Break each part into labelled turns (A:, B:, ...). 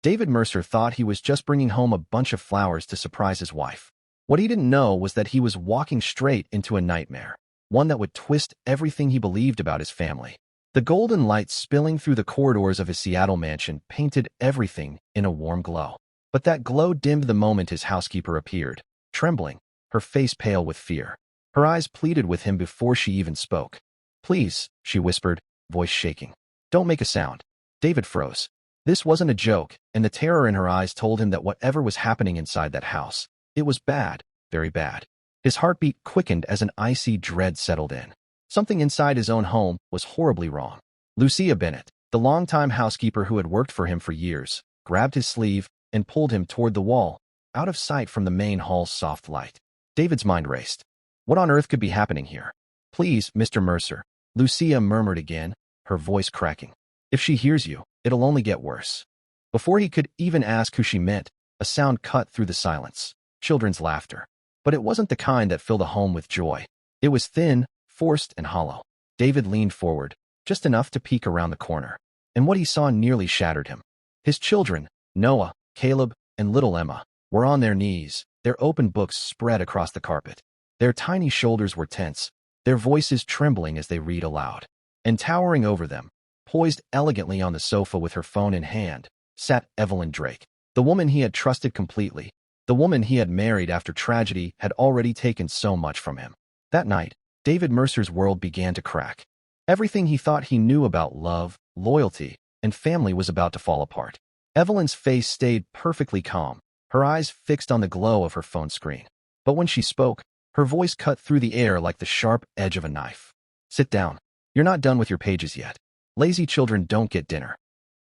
A: David Mercer thought he was just bringing home a bunch of flowers to surprise his wife. What he didn't know was that he was walking straight into a nightmare, one that would twist everything he believed about his family. The golden light spilling through the corridors of his Seattle mansion painted everything in a warm glow. But that glow dimmed the moment his housekeeper appeared, trembling, her face pale with fear. Her eyes pleaded with him before she even spoke. "Please," she whispered, voice shaking. "Don't make a sound." David froze. This wasn't a joke, and the terror in her eyes told him that whatever was happening inside that house, it was bad, very bad. His heartbeat quickened as an icy dread settled in. Something inside his own home was horribly wrong. Lucia Bennett, the longtime housekeeper who had worked for him for years, grabbed his sleeve and pulled him toward the wall, out of sight from the main hall's soft light. David's mind raced. What on earth could be happening here? "Please, Mr. Mercer," Lucia murmured again, her voice cracking. "If she hears you, it'll only get worse." Before he could even ask who she meant, a sound cut through the silence. Children's laughter. But it wasn't the kind that filled a home with joy. It was thin, forced, and hollow. David leaned forward, just enough to peek around the corner. And what he saw nearly shattered him. His children, Noah, Caleb, and little Emma, were on their knees, their open books spread across the carpet. Their tiny shoulders were tense, their voices trembling as they read aloud. And towering over them, poised elegantly on the sofa with her phone in hand, sat Evelyn Drake, the woman he had trusted completely, the woman he had married after tragedy had already taken so much from him. That night, David Mercer's world began to crack. Everything he thought he knew about love, loyalty, and family was about to fall apart. Evelyn's face stayed perfectly calm, her eyes fixed on the glow of her phone screen. But when she spoke, her voice cut through the air like the sharp edge of a knife. "Sit down. You're not done with your pages yet. Lazy children don't get dinner."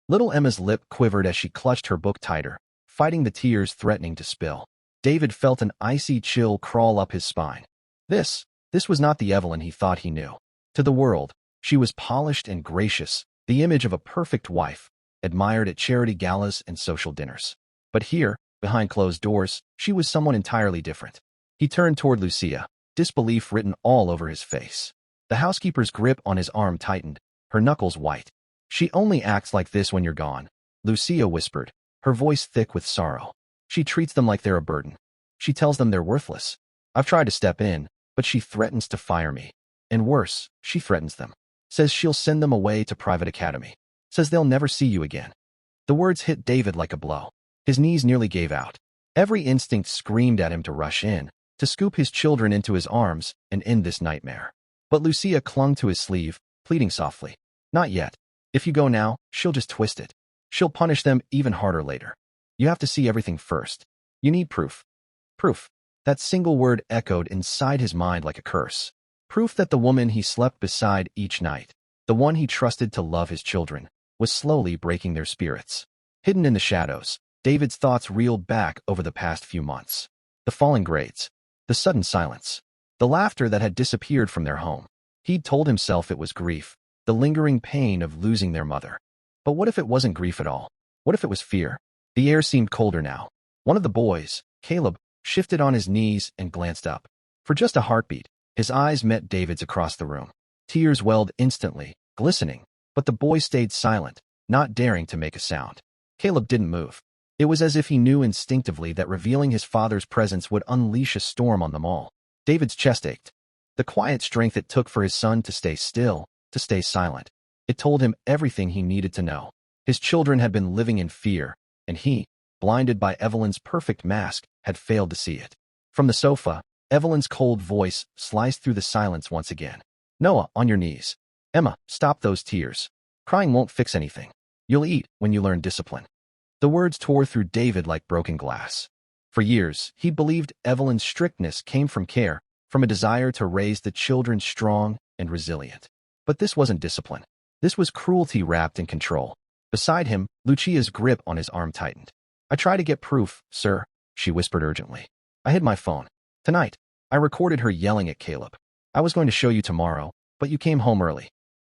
A: Little Emma's lip quivered as she clutched her book tighter, fighting the tears threatening to spill. David felt an icy chill crawl up his spine. This was not the Evelyn he thought he knew. To the world, she was polished and gracious, the image of a perfect wife, admired at charity galas and social dinners. But here, behind closed doors, she was someone entirely different. He turned toward Lucia, disbelief written all over his face. The housekeeper's grip on his arm tightened, her knuckles white. "She only acts like this when you're gone," Lucia whispered, her voice thick with sorrow. "She treats them like they're a burden. She tells them they're worthless. I've tried to step in, but she threatens to fire me. And worse, she threatens them. Says she'll send them away to private academy. Says they'll never see you again." The words hit David like a blow. His knees nearly gave out. Every instinct screamed at him to rush in, to scoop his children into his arms and end this nightmare. But Lucia clung to his sleeve, pleading softly. "Not yet. If you go now, she'll just twist it. She'll punish them even harder later. You have to see everything first. You need proof." Proof. That single word echoed inside his mind like a curse. Proof that the woman he slept beside each night, the one he trusted to love his children, was slowly breaking their spirits. Hidden in the shadows, David's thoughts reeled back over the past few months. The falling grades, the sudden silence, the laughter that had disappeared from their home. He'd told himself it was grief, the lingering pain of losing their mother. But what if it wasn't grief at all? What if it was fear? The air seemed colder now. One of the boys, Caleb, shifted on his knees and glanced up. For just a heartbeat, his eyes met David's across the room. Tears welled instantly, glistening, but the boy stayed silent, not daring to make a sound. Caleb didn't move. It was as if he knew instinctively that revealing his father's presence would unleash a storm on them all. David's chest ached. The quiet strength it took for his son to stay still, to stay silent. It told him everything he needed to know. His children had been living in fear, and he, blinded by Evelyn's perfect mask, had failed to see it. From the sofa, Evelyn's cold voice sliced through the silence once again. "Noah, on your knees. Emma, stop those tears. Crying won't fix anything. You'll eat when you learn discipline." The words tore through David like broken glass. For years, he'd believed Evelyn's strictness came from care, from a desire to raise the children strong and resilient. But this wasn't discipline. This was cruelty wrapped in control. Beside him, Lucia's grip on his arm tightened. "I try to get proof, sir," she whispered urgently. "I hid my phone. Tonight, I recorded her yelling at Caleb. I was going to show you tomorrow, but you came home early."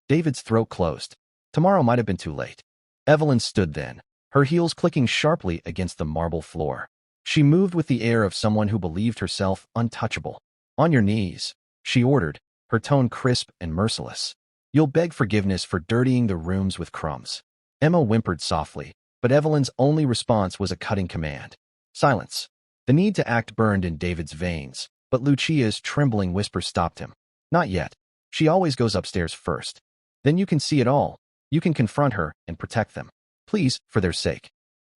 A: David's throat closed. Tomorrow might have been too late. Evelyn stood then, her heels clicking sharply against the marble floor. She moved with the air of someone who believed herself untouchable. "On your knees," she ordered, her tone crisp and merciless. "You'll beg forgiveness for dirtying the rooms with crumbs." Emma whimpered softly, but Evelyn's only response was a cutting command. Silence. The need to act burned in David's veins, but Lucia's trembling whisper stopped him. Not yet. She always goes upstairs first. Then you can see it all. You can confront her and protect them. Please, for their sake.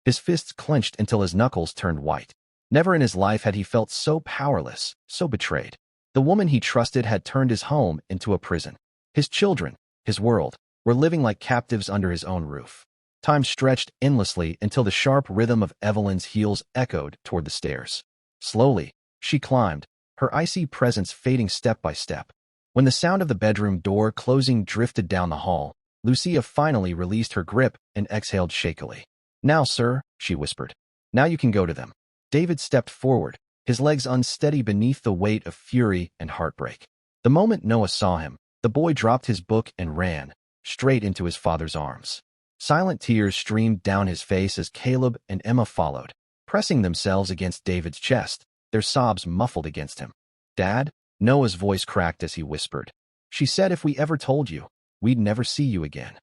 A: His fists clenched until his knuckles turned white. Never in his life had he felt so powerless, so betrayed. The woman he trusted had turned his home into a prison. His children, his world, were living like captives under his own roof. Time stretched endlessly until the sharp rhythm of Evelyn's heels echoed toward the stairs. Slowly, she climbed, her icy presence fading step by step. When the sound of the bedroom door closing drifted down the hall, Lucia finally released her grip and exhaled shakily. Now, sir, she whispered. Now you can go to them. David stepped forward, his legs unsteady beneath the weight of fury and heartbreak. The moment Noah saw him, the boy dropped his book and ran, straight into his father's arms. Silent tears streamed down his face as Caleb and Emma followed, pressing themselves against David's chest, their sobs muffled against him. Dad? Noah's voice cracked as he whispered. She said if we ever told you, we'd never see you again.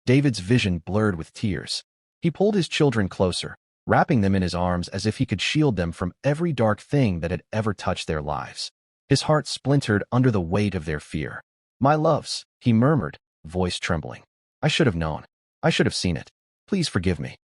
A: David's vision blurred with tears. He pulled his children closer, wrapping them in his arms as if he could shield them from every dark thing that had ever touched their lives. His heart splintered under the weight of their fear. My loves, he murmured, voice trembling. I should have known. I should have seen it. Please forgive me.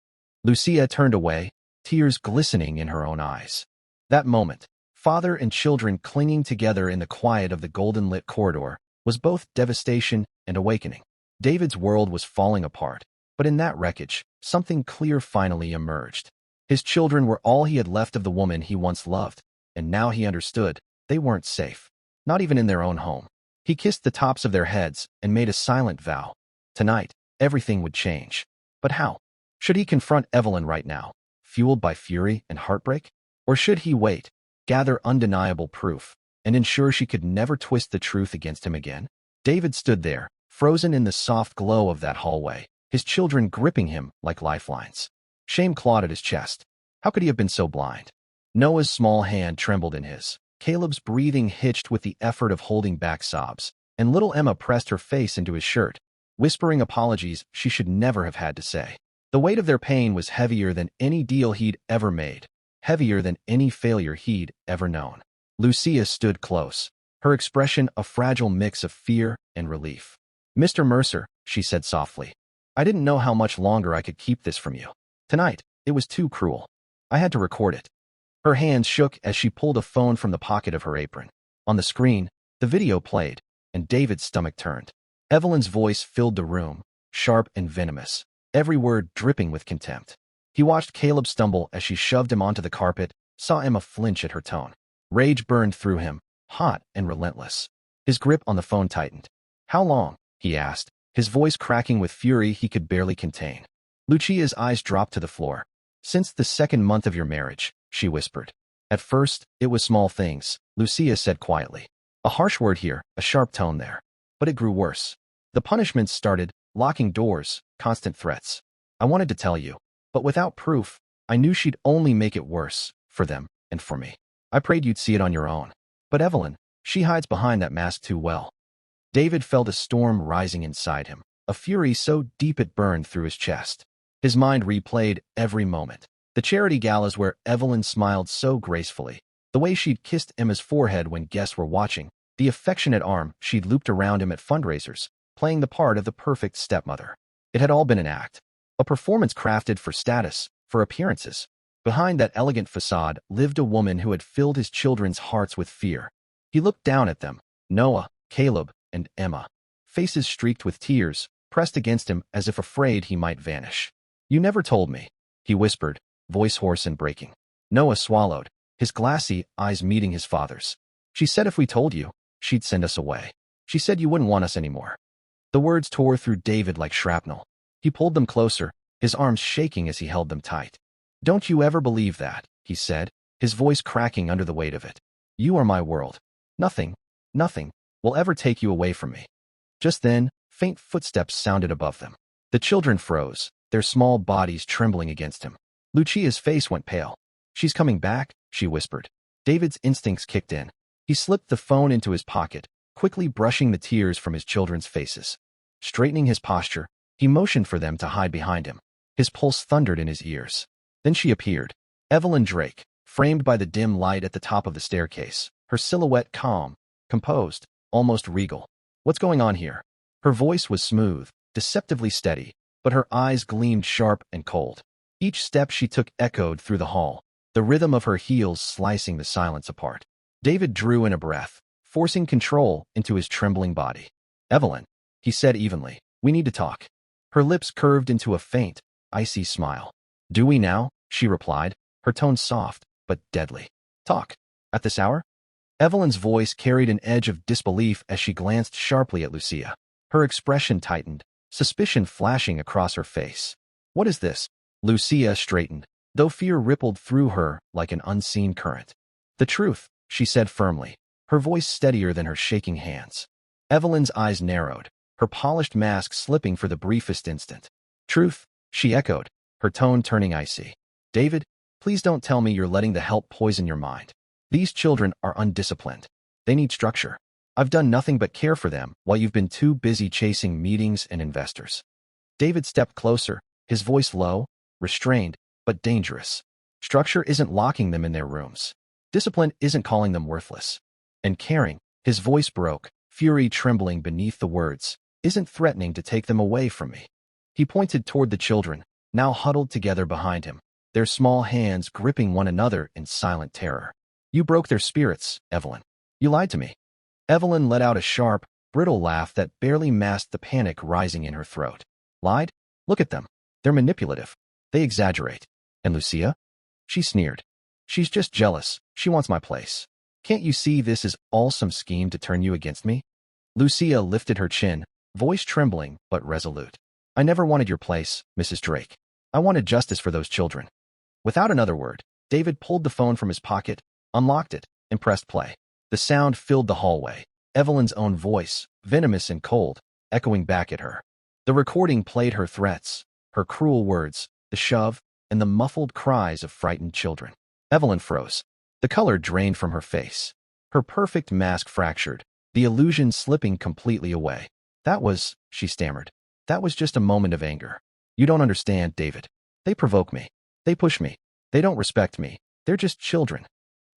A: Lucia turned away, tears glistening in her own eyes. That moment, father and children clinging together in the quiet of the golden-lit corridor, was both devastation and awakening. David's world was falling apart, but in that wreckage, something clear finally emerged. His children were all he had left of the woman he once loved, and now he understood they weren't safe, not even in their own home. He kissed the tops of their heads and made a silent vow. Tonight, everything would change. But how? Should he confront Evelyn right now, fueled by fury and heartbreak? Or should he wait, gather undeniable proof, and ensure she could never twist the truth against him again? David stood there, frozen in the soft glow of that hallway, his children gripping him like lifelines. Shame clawed at his chest. How could he have been so blind? Noah's small hand trembled in his. Caleb's breathing hitched with the effort of holding back sobs, and little Emma pressed her face into his shirt, whispering apologies she should never have had to say. The weight of their pain was heavier than any deal he'd ever made, heavier than any failure he'd ever known. Lucia stood close, her expression a fragile mix of fear and relief. Mr. Mercer, she said softly, I didn't know how much longer I could keep this from you. Tonight, it was too cruel. I had to record it. Her hands shook as she pulled a phone from the pocket of her apron. On the screen, the video played, and David's stomach turned. Evelyn's voice filled the room, sharp and venomous, every word dripping with contempt. He watched Caleb stumble as she shoved him onto the carpet, saw Emma flinch at her tone. Rage burned through him, hot and relentless. His grip on the phone tightened. How long? He asked, his voice cracking with fury he could barely contain. Lucia's eyes dropped to the floor. Since the second month of your marriage, she whispered. At first, it was small things, Lucia said quietly. A harsh word here, a sharp tone there. But it grew worse. The punishments started, locking doors, constant threats. I wanted to tell you, but without proof, I knew she'd only make it worse, for them and for me. I prayed you'd see it on your own. But Evelyn, she hides behind that mask too well. David felt a storm rising inside him, a fury so deep it burned through his chest. His mind replayed every moment. The charity galas where Evelyn smiled so gracefully, the way she'd kissed Emma's forehead when guests were watching, the affectionate arm she'd looped around him at fundraisers, playing the part of the perfect stepmother. It had all been an act, a performance crafted for status, for appearances. Behind that elegant facade lived a woman who had filled his children's hearts with fear. He looked down at them, Noah, Caleb, and Emma, faces streaked with tears, pressed against him as if afraid he might vanish. You never told me, he whispered, voice hoarse and breaking. Noah swallowed, his glassy eyes meeting his father's. She said if we told you, she'd send us away. She said you wouldn't want us anymore. The words tore through David like shrapnel. He pulled them closer, his arms shaking as he held them tight. Don't you ever believe that, he said, his voice cracking under the weight of it. You are my world. Nothing will ever take you away from me. Just then, faint footsteps sounded above them. The children froze, their small bodies trembling against him. Lucia's face went pale. She's coming back, she whispered. David's instincts kicked in. He slipped the phone into his pocket, quickly brushing the tears from his children's faces. Straightening his posture, he motioned for them to hide behind him. His pulse thundered in his ears. Then she appeared. Evelyn Drake, framed by the dim light at the top of the staircase, her silhouette calm, composed, almost regal. "What's going on here?" Her voice was smooth, deceptively steady, but her eyes gleamed sharp and cold. Each step she took echoed through the hall, the rhythm of her heels slicing the silence apart. David drew in a breath, forcing control into his trembling body. "Evelyn," he said evenly, "we need to talk." Her lips curved into a faint, icy smile. "Do we now?" she replied, her tone soft but deadly. "Talk? At this hour?" Evelyn's voice carried an edge of disbelief as she glanced sharply at Lucia. Her expression tightened, suspicion flashing across her face. "What is this?" Lucia straightened, though fear rippled through her like an unseen current. "The truth," she said firmly, her voice steadier than her shaking hands. Evelyn's eyes narrowed, her polished mask slipping for the briefest instant. "Truth?" she echoed, her tone turning icy. "David, please don't tell me you're letting the help poison your mind. These children are undisciplined. They need structure. I've done nothing but care for them while you've been too busy chasing meetings and investors." David stepped closer, his voice low, restrained, but dangerous. "Structure isn't locking them in their rooms. Discipline isn't calling them worthless. And caring," his voice broke, fury trembling beneath the words, "isn't threatening to take them away from me." He pointed toward the children, now huddled together behind him, their small hands gripping one another in silent terror. "You broke their spirits, Evelyn. You lied to me." Evelyn let out a sharp, brittle laugh that barely masked the panic rising in her throat. "Lied? Look at them. They're manipulative. They exaggerate. And Lucia?" She sneered. "She's just jealous. She wants my place. Can't you see this is all some scheme to turn you against me?" Lucia lifted her chin, voice trembling but resolute. "I never wanted your place, Mrs. Drake. I wanted justice for those children." Without another word, David pulled the phone from his pocket, unlocked it, and pressed play. The sound filled the hallway, Evelyn's own voice, venomous and cold, echoing back at her. The recording played her threats, her cruel words, the shove, and the muffled cries of frightened children. Evelyn froze. The color drained from her face. Her perfect mask fractured, the illusion slipping completely away. She stammered. "That was just a moment of anger. You don't understand, David. They provoke me. They push me. They don't respect me. They're just children."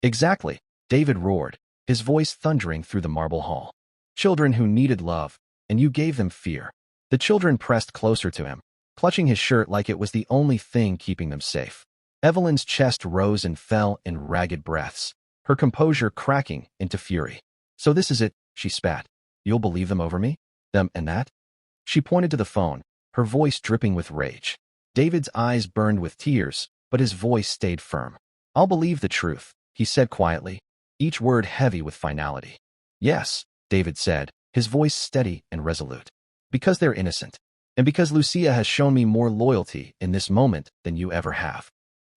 A: "Exactly," David roared, his voice thundering through the marble hall. "Children who needed love, and you gave them fear." The children pressed closer to him, clutching his shirt like it was the only thing keeping them safe. Evelyn's chest rose and fell in ragged breaths, her composure cracking into fury. "So this is it," she spat. "You'll believe them over me? Them and that?" She pointed to the phone, her voice dripping with rage. David's eyes burned with tears, but his voice stayed firm. "I'll believe the truth," he said quietly, each word heavy with finality. "Yes," David said, his voice steady and resolute. "Because they're innocent, and because Lucia has shown me more loyalty in this moment than you ever have."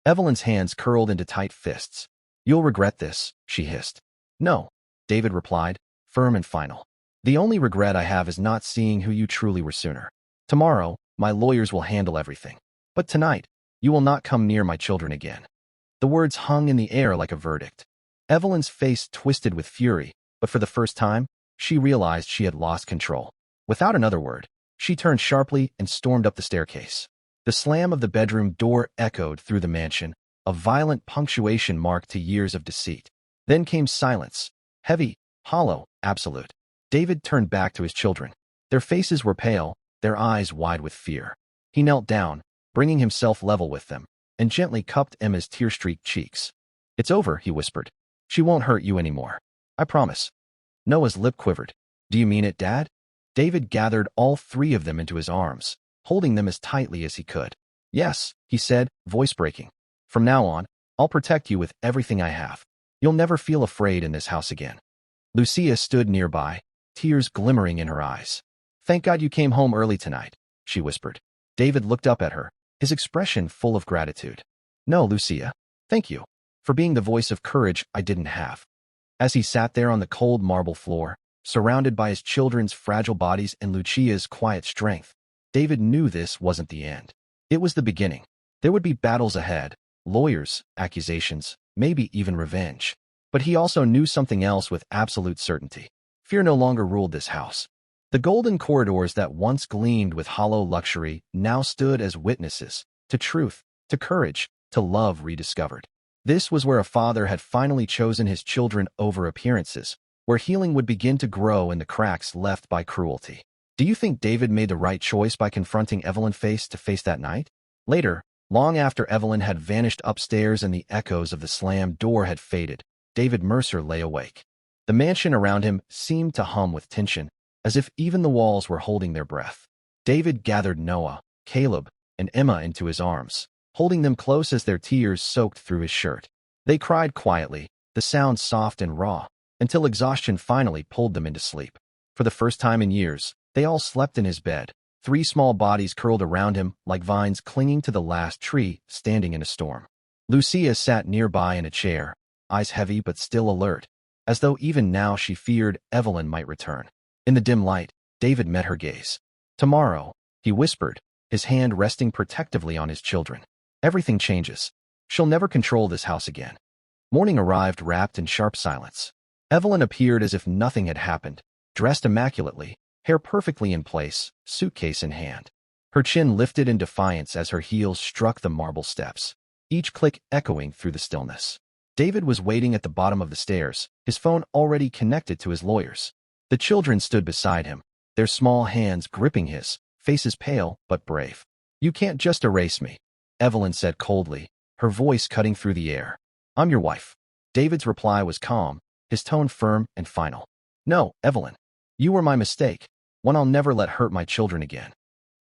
A: Evelyn's hands curled into tight fists. "You'll regret this," she hissed. "No," David replied, firm and final. "The only regret I have is not seeing who you truly were sooner. Tomorrow, my lawyers will handle everything. But tonight, you will not come near my children again." The words hung in the air like a verdict. Evelyn's face twisted with fury, but for the first time, she realized she had lost control. Without another word, she turned sharply and stormed up the staircase. The slam of the bedroom door echoed through the mansion, a violent punctuation mark to years of deceit. Then came silence, heavy, hollow, absolute. David turned back to his children. Their faces were pale, their eyes wide with fear. He knelt down, bringing himself level with them, and gently cupped Emma's tear-streaked cheeks. "It's over," he whispered. "She won't hurt you anymore. I promise." Noah's lip quivered. "Do you mean it, Dad?" David gathered all three of them into his arms, holding them as tightly as he could. "Yes," he said, voice breaking. "From now on, I'll protect you with everything I have. You'll never feel afraid in this house again." Lucia stood nearby, tears glimmering in her eyes. "Thank God you came home early tonight," she whispered. David looked up at her, his expression full of gratitude. "No, Lucia. Thank you for being the voice of courage I didn't have." As he sat there on the cold marble floor, surrounded by his children's fragile bodies and Lucia's quiet strength, David knew this wasn't the end. It was the beginning. There would be battles ahead, lawyers, accusations, maybe even revenge. But he also knew something else with absolute certainty. Fear no longer ruled this house. The golden corridors that once gleamed with hollow luxury now stood as witnesses, to truth, to courage, to love rediscovered. This was where a father had finally chosen his children over appearances, where healing would begin to grow in the cracks left by cruelty. Do you think David made the right choice by confronting Evelyn face to face that night? Later, long after Evelyn had vanished upstairs and the echoes of the slammed door had faded, David Mercer lay awake. The mansion around him seemed to hum with tension, as if even the walls were holding their breath. David gathered Noah, Caleb, and Emma into his arms, holding them close as their tears soaked through his shirt. They cried quietly, the sound soft and raw, until exhaustion finally pulled them into sleep. For the first time in years, they all slept in his bed, 3 small bodies curled around him like vines clinging to the last tree standing in a storm. Lucia sat nearby in a chair, eyes heavy but still alert, as though even now she feared Evelyn might return. In the dim light, David met her gaze. "Tomorrow," he whispered, his hand resting protectively on his children. "Everything changes. She'll never control this house again." Morning arrived wrapped in sharp silence. Evelyn appeared as if nothing had happened, dressed immaculately, hair perfectly in place, suitcase in hand. Her chin lifted in defiance as her heels struck the marble steps, each click echoing through the stillness. David was waiting at the bottom of the stairs, his phone already connected to his lawyers. The children stood beside him, their small hands gripping his, faces pale but brave. "You can't just erase me," Evelyn said coldly, her voice cutting through the air. "I'm your wife." David's reply was calm, his tone firm and final. "No, Evelyn. You were my mistake, one I'll never let hurt my children again."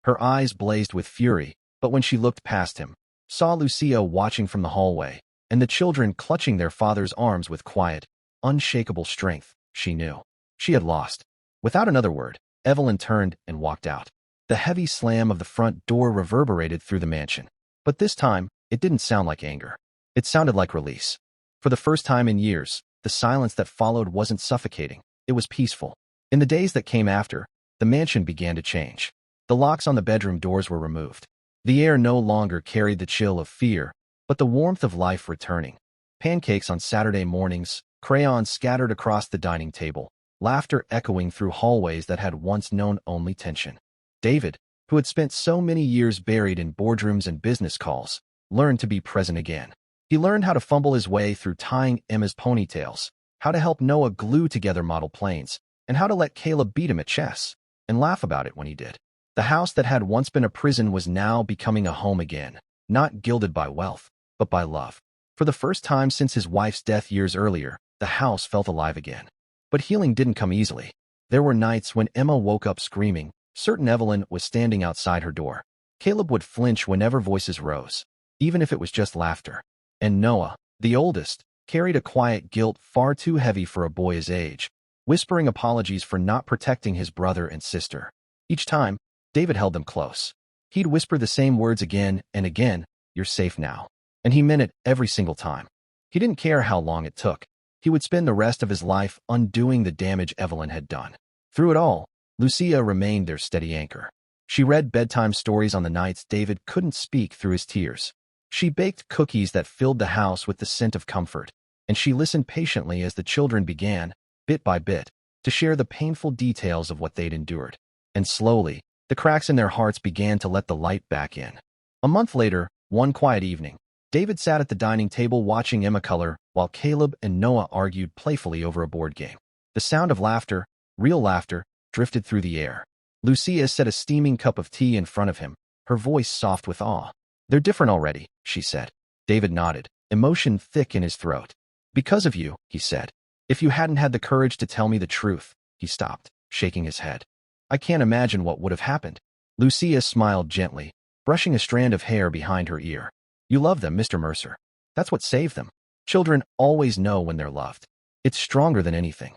A: Her eyes blazed with fury, but when she looked past him, saw Lucia watching from the hallway, and the children clutching their father's arms with quiet, unshakable strength, she knew. She had lost. Without another word, Evelyn turned and walked out. The heavy slam of the front door reverberated through the mansion. But this time, it didn't sound like anger. It sounded like release. For the first time in years, the silence that followed wasn't suffocating. It was peaceful. In the days that came after, the mansion began to change. The locks on the bedroom doors were removed. The air no longer carried the chill of fear, but the warmth of life returning. Pancakes on Saturday mornings, crayons scattered across the dining table, laughter echoing through hallways that had once known only tension. David, who had spent so many years buried in boardrooms and business calls, learned to be present again. He learned how to fumble his way through tying Emma's ponytails, how to help Noah glue together model planes, and how to let Caleb beat him at chess, and laugh about it when he did. The house that had once been a prison was now becoming a home again, not gilded by wealth, but by love. For the first time since his wife's death years earlier, the house felt alive again. But healing didn't come easily. There were nights when Emma woke up screaming, certain Evelyn was standing outside her door. Caleb would flinch whenever voices rose, even if it was just laughter. And Noah, the oldest, carried a quiet guilt far too heavy for a boy his age, whispering apologies for not protecting his brother and sister. Each time, David held them close. He'd whisper the same words again and again, "You're safe now." And he meant it every single time. He didn't care how long it took. He would spend the rest of his life undoing the damage Evelyn had done. Through it all, Lucia remained their steady anchor. She read bedtime stories on the nights David couldn't speak through his tears. She baked cookies that filled the house with the scent of comfort, and she listened patiently as the children began, bit by bit, to share the painful details of what they'd endured. And slowly, the cracks in their hearts began to let the light back in. A month later, one quiet evening, David sat at the dining table watching Emma color while Caleb and Noah argued playfully over a board game. The sound of laughter, real laughter, drifted through the air. Lucia set a steaming cup of tea in front of him, her voice soft with awe. "They're different already," she said. David nodded, emotion thick in his throat. "Because of you," he said. "If you hadn't had the courage to tell me the truth," he stopped, shaking his head. "I can't imagine what would have happened." Lucia smiled gently, brushing a strand of hair behind her ear. "You love them, Mr. Mercer. That's what saved them. Children always know when they're loved. It's stronger than anything."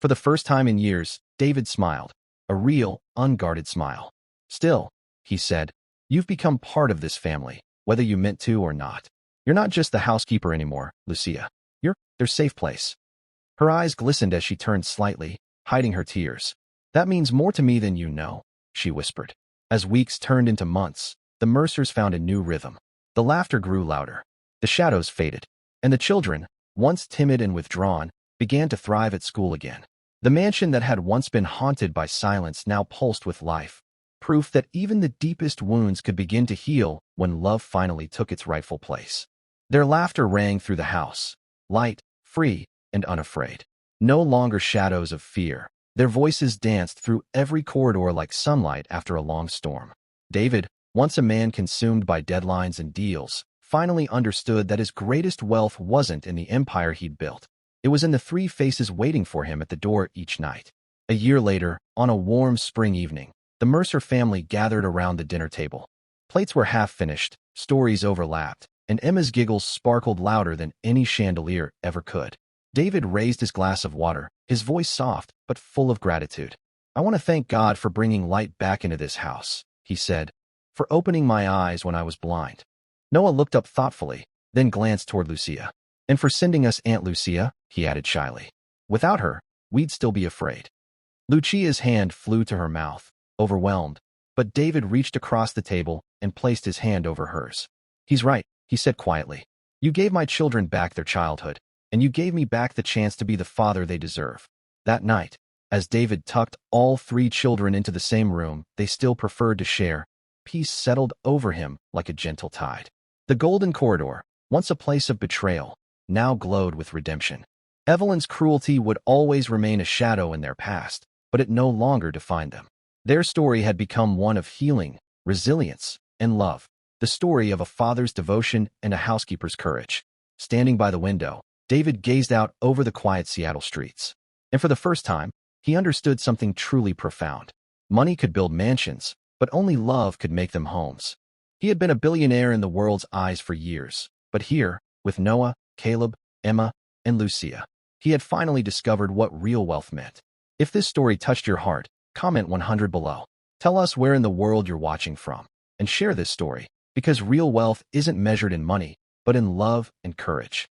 A: For the first time in years, David smiled, a real, unguarded smile. "Still," he said, "you've become part of this family, whether you meant to or not. You're not just the housekeeper anymore, Lucia. You're their safe place." Her eyes glistened as she turned slightly, hiding her tears. "That means more to me than you know," she whispered. As weeks turned into months, the Mercers found a new rhythm. The laughter grew louder. The shadows faded. And the children, once timid and withdrawn, began to thrive at school again. The mansion that had once been haunted by silence now pulsed with life. proof that even the deepest wounds could begin to heal when love finally took its rightful place. Their laughter rang through the house, light, free, and unafraid. No longer shadows of fear. Their voices danced through every corridor like sunlight after a long storm. David, once a man consumed by deadlines and deals, finally understood that his greatest wealth wasn't in the empire he'd built. It was in the three faces waiting for him at the door each night. A year later, on a warm spring evening, the Mercer family gathered around the dinner table. Plates were half finished, stories overlapped, and Emma's giggles sparkled louder than any chandelier ever could. David raised his glass of water, his voice soft but full of gratitude. "I want to thank God for bringing light back into this house," he said, "for opening my eyes when I was blind." Noah looked up thoughtfully, then glanced toward Lucia. "And for sending us Aunt Lucia," he added shyly. "Without her, we'd still be afraid." Lucia's hand flew to her mouth, overwhelmed, but David reached across the table and placed his hand over hers. "He's right," he said quietly. "You gave my children back their childhood, and you gave me back the chance to be the father they deserve." That night, as David tucked all three children into the same room they still preferred to share, peace settled over him like a gentle tide. The golden corridor, once a place of betrayal, now glowed with redemption. Evelyn's cruelty would always remain a shadow in their past, but it no longer defined them. Their story had become one of healing, resilience, and love, the story of a father's devotion and a housekeeper's courage. Standing by the window, David gazed out over the quiet Seattle streets. And for the first time, he understood something truly profound. Money could build mansions, but only love could make them homes. He had been a billionaire in the world's eyes for years, but here, with Noah, Caleb, Emma, and Lucia, he had finally discovered what real wealth meant. If this story touched your heart, comment 100 below. Tell us where in the world you're watching from, and share this story, because real wealth isn't measured in money, but in love and courage.